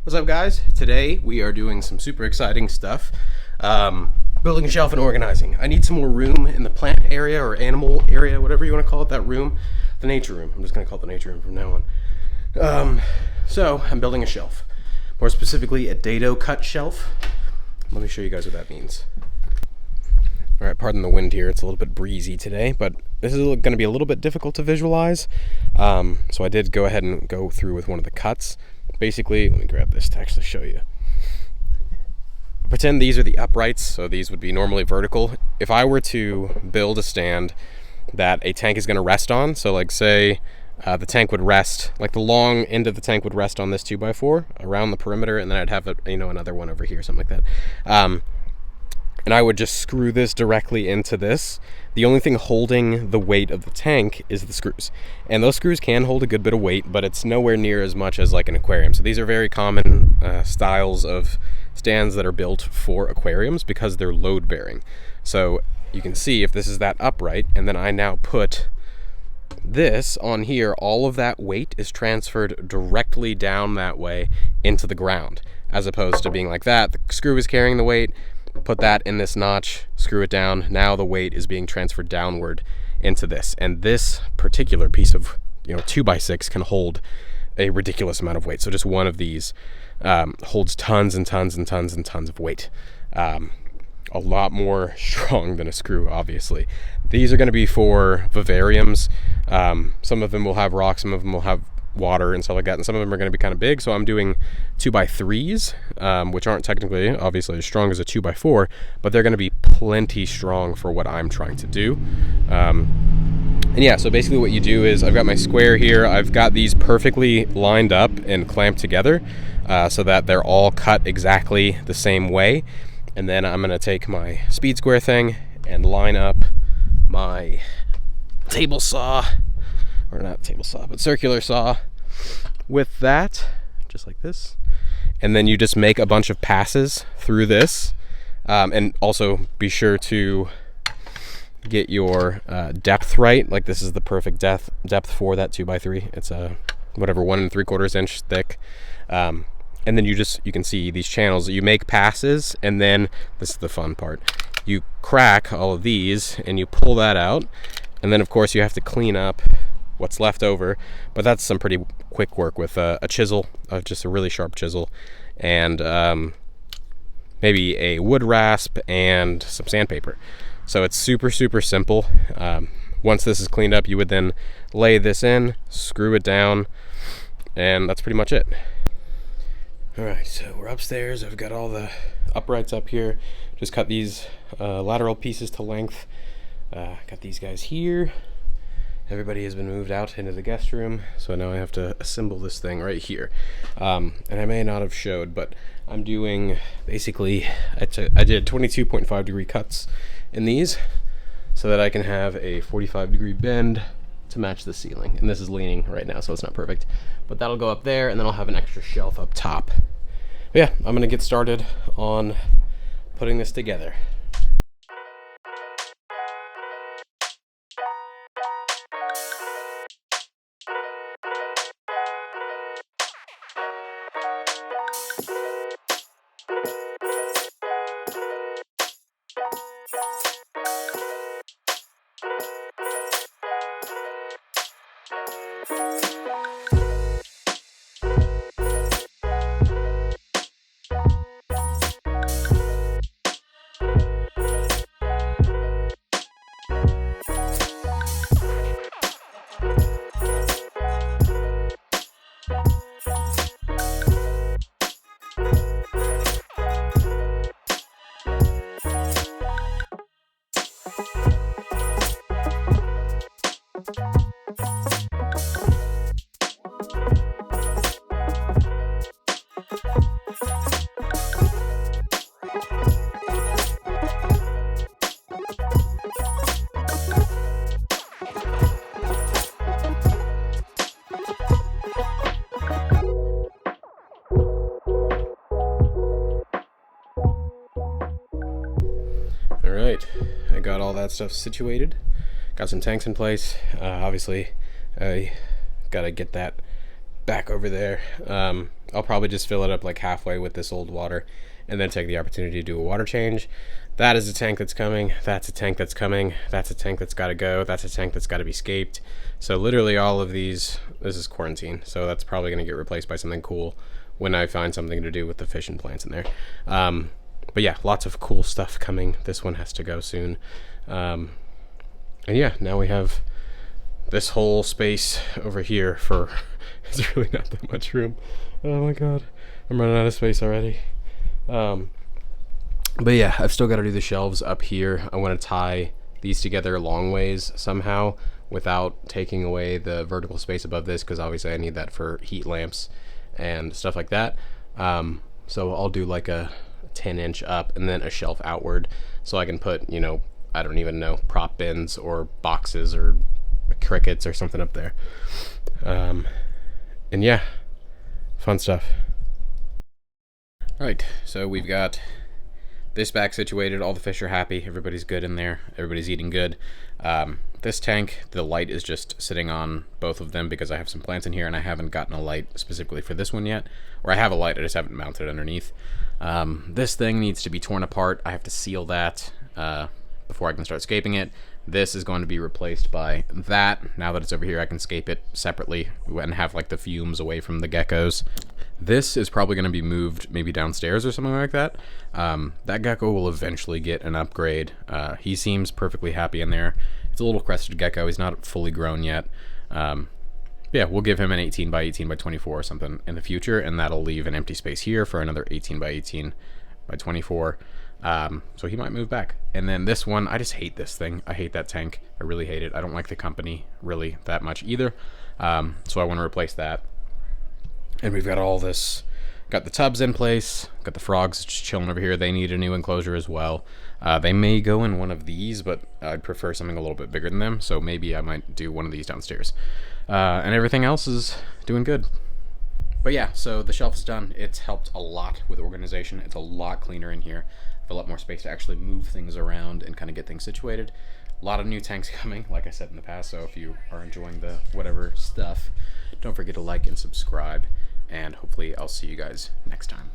What's up, guys? Today we are doing some super exciting stuff. Building a shelf and organizing. I need some more room in the plant area or animal area, whatever you want to call it, that room. The nature room. I'm just going to call it the nature room from now on. So I'm building a shelf. More specifically, a Dado cut shelf. Let me show you guys what that means. All right, pardon the wind here. It's a little bit breezy today, but this is going to be a little bit difficult to visualize. So I did go ahead and go through with one of the cuts. Basically, let me grab this to actually show you. Pretend these are the uprights, so these would be normally vertical. If I were to build a stand that a tank is going to rest on, so like say the tank would rest, like the long end of the tank would rest on this 2x4 around the perimeter, and then I'd have another one over here, something like that. And I would just screw this directly into this. The only thing holding the weight of the tank is the screws. And those screws can hold a good bit of weight, but it's nowhere near as much as like an aquarium. So these are very common styles of stands that are built for aquariums because they're load bearing. So you can see if this is that upright, and then I now put this on here, all of that weight is transferred directly down that way into the ground, as opposed to being like that. The screw is carrying the weight. Put that in this notch, screw it down. Now the weight is being transferred downward into this. And this particular piece of 2x6 can hold a ridiculous amount of weight. So just one of these holds tons and tons and tons and tons of weight. A lot more strong than a screw, obviously. These are going to be for vivariums. Some of them will have rocks, some of them will have water and stuff like that, and some of them are going to be kind of big, so I'm doing 2x3s, which aren't technically obviously as strong as a 2x4, but they're going to be plenty strong for what I'm trying to do. And yeah, so basically what you do is I've got my square here. I've got these perfectly lined up and clamped together so that they're all cut exactly the same way. And then I'm going to take my speed square thing and line up my table saw, or not table saw, but circular saw with that, just like this. And then you just make a bunch of passes through this. And also be sure to get your depth right. Like this is the perfect depth for that 2x3. It's a whatever 1 3/4 inch thick. And then you can see these channels. You make passes, and then this is the fun part. You crack all of these and you pull that out. And then of course you have to clean up what's left over, but that's some pretty quick work with a chisel, just a really sharp chisel, and maybe a wood rasp and some sandpaper. So it's super simple. Once this is cleaned up, you would then lay this in, screw it down, and that's pretty much it. All right, so we're upstairs. I've got all the uprights up here. Just cut these lateral pieces to length. Got these guys here. Everybody has been moved out into the guest room, so now I have to assemble this thing right here. And I may not have showed, but I'm doing basically, I did 22.5 degree cuts in these so that I can have a 45 degree bend to match the ceiling. And this is leaning right now, so it's not perfect. But that'll go up there, and then I'll have an extra shelf up top. But yeah, I'm gonna get started on putting this together. Alright, I got all that stuff situated. Got some tanks in place. Obviously, I gotta get that back over there. I'll probably just fill it up like halfway with this old water and then take the opportunity to do a water change. That is a tank that's coming. That's a tank that's coming. That's a tank that's got to go. That's a tank that's got to be scaped. So literally all of these, this is quarantine. So that's probably going to get replaced by something cool when I find something to do with the fish and plants in there. But yeah, lots of cool stuff coming. This one has to go soon. And yeah, now we have this whole space over here for, it's really not that much room. Oh my God, I'm running out of space already. But yeah, I've still got to do the shelves up here. I want to tie these together long ways somehow without taking away the vertical space above this, because obviously I need that for heat lamps and stuff like that. So I'll do like a 10-inch up and then a shelf outward, so I can put, you know, I don't even know, prop bins or boxes or crickets or something up there. And yeah, fun stuff. All right, so we've got this back situated. All the fish are happy. Everybody's good in there. Everybody's eating good. This tank, the light is just sitting on both of them because I have some plants in here and I haven't gotten a light specifically for this one yet. Or I have a light, I just haven't mounted it underneath. This thing needs to be torn apart. I have to seal that before I can start scaping it. This is going to be replaced by that. Now that it's over here, I can scape it separately and have like the fumes away from the geckos. This is probably going to be moved maybe downstairs or something like that. That gecko will eventually get an upgrade. He seems perfectly happy in there. It's a little crested gecko. He's not fully grown yet. Yeah, we'll give him an 18 by 18 by 24 or something in the future, and that'll leave an empty space here for another 18 by 18 by 24. So he might move back. And then this one, I just hate this thing. I hate that tank. I really hate it. I don't like the company really that much either. So I want to replace that. And we've got all this, got the tubs in place, got the frogs just chilling over here. They need a new enclosure as well. They may go in one of these, but I'd prefer something a little bit bigger than them. So maybe I might do one of these downstairs. And everything else is doing good. But yeah, so the shelf is done. It's helped a lot with organization. It's a lot cleaner in here. I have a lot more space to actually move things around and kind of get things situated. A lot of new tanks coming, like I said in the past. So if you are enjoying the whatever stuff, don't forget to like and subscribe. And hopefully I'll see you guys next time.